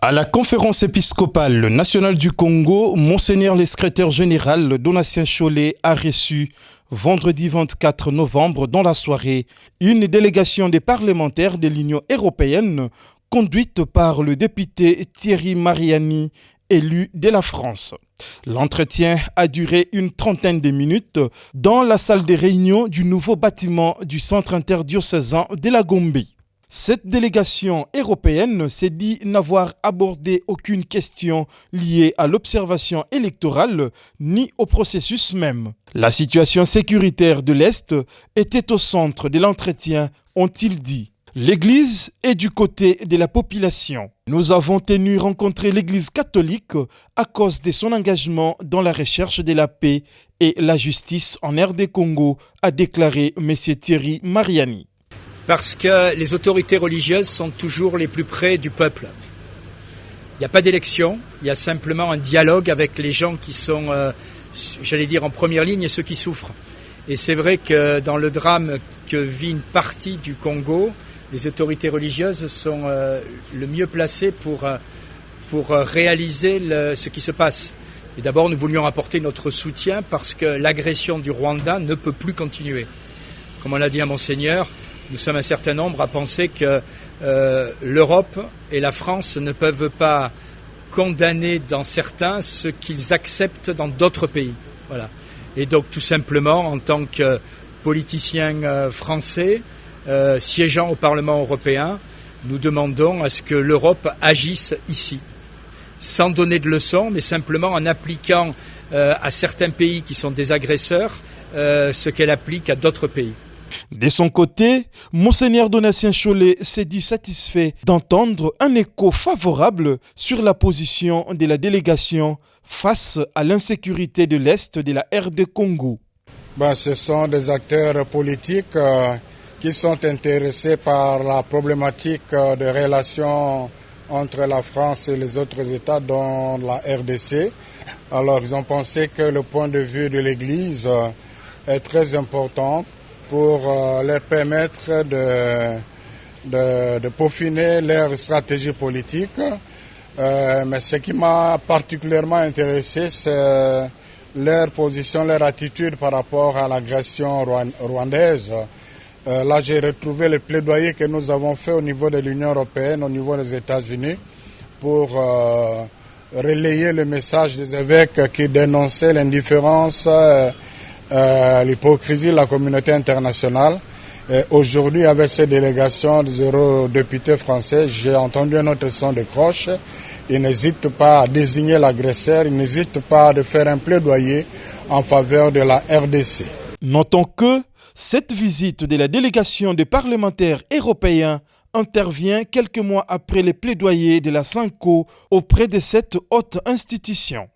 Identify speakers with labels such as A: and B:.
A: À la conférence épiscopale nationale du Congo, Monseigneur le secrétaire général Donatien Chollet a reçu vendredi 24 novembre dans la soirée une délégation des parlementaires de l'Union européenne conduite par le député Thierry Mariani, élu de la France. L'entretien a duré une trentaine de minutes dans la salle de réunion du nouveau bâtiment du centre interdiocésain de la Gombe. Cette délégation européenne s'est dit n'avoir abordé aucune question liée à l'observation électorale ni au processus même. La situation sécuritaire de l'Est était au centre de l'entretien, ont-ils dit. L'Église est du côté de la population. Nous avons tenu rencontrer l'Église catholique à cause de son engagement dans la recherche de la paix et la justice en RD Congo, a déclaré M. Thierry Mariani.
B: Parce que les autorités religieuses sont toujours les plus près du peuple. Il n'y a pas d'élection, il y a simplement un dialogue avec les gens qui sont, en première ligne et ceux qui souffrent. Et c'est vrai que dans le drame que vit une partie du Congo, les autorités religieuses sont le mieux placées pour réaliser ce qui se passe. Et d'abord, nous voulions apporter notre soutien parce que l'agression du Rwanda ne peut plus continuer. Comme on l'a dit à Monseigneur, nous sommes un certain nombre à penser que l'Europe et la France ne peuvent pas condamner dans certains ce qu'ils acceptent dans d'autres pays. Voilà. Et donc tout simplement, en tant que politiciens français, siégeant au Parlement européen, nous demandons à ce que l'Europe agisse ici, sans donner de leçons, mais simplement en appliquant à certains pays qui sont des agresseurs ce qu'elle applique à d'autres pays.
A: De son côté, Monseigneur Donatien Chollet s'est dit satisfait d'entendre un écho favorable sur la position de la délégation face à l'insécurité de l'Est de la RD Congo.
C: Ce sont des acteurs politiques qui sont intéressés par la problématique de relations entre la France et les autres États, dont la RDC. Alors, ils ont pensé que le point de vue de l'Église est très important pour leur permettre de peaufiner leur stratégie politique. Mais ce qui m'a particulièrement intéressé, c'est leur position, leur attitude par rapport à l'agression rwandaise. Là, j'ai retrouvé le plaidoyer que nous avons fait au niveau de l'Union européenne, au niveau des États-Unis, pour relayer le message des évêques qui dénonçaient l'indifférence, l'hypocrisie de la communauté internationale. Aujourd'hui, avec cette délégation des eurodéputés français, j'ai entendu un autre son de cloche. Ils n'hésitent pas à désigner l'agresseur, ils n'hésitent pas à faire un plaidoyer en faveur de la RDC.
A: Notons que cette visite de la délégation des parlementaires européens intervient quelques mois après les plaidoyers de la SENCO auprès de cette haute institution.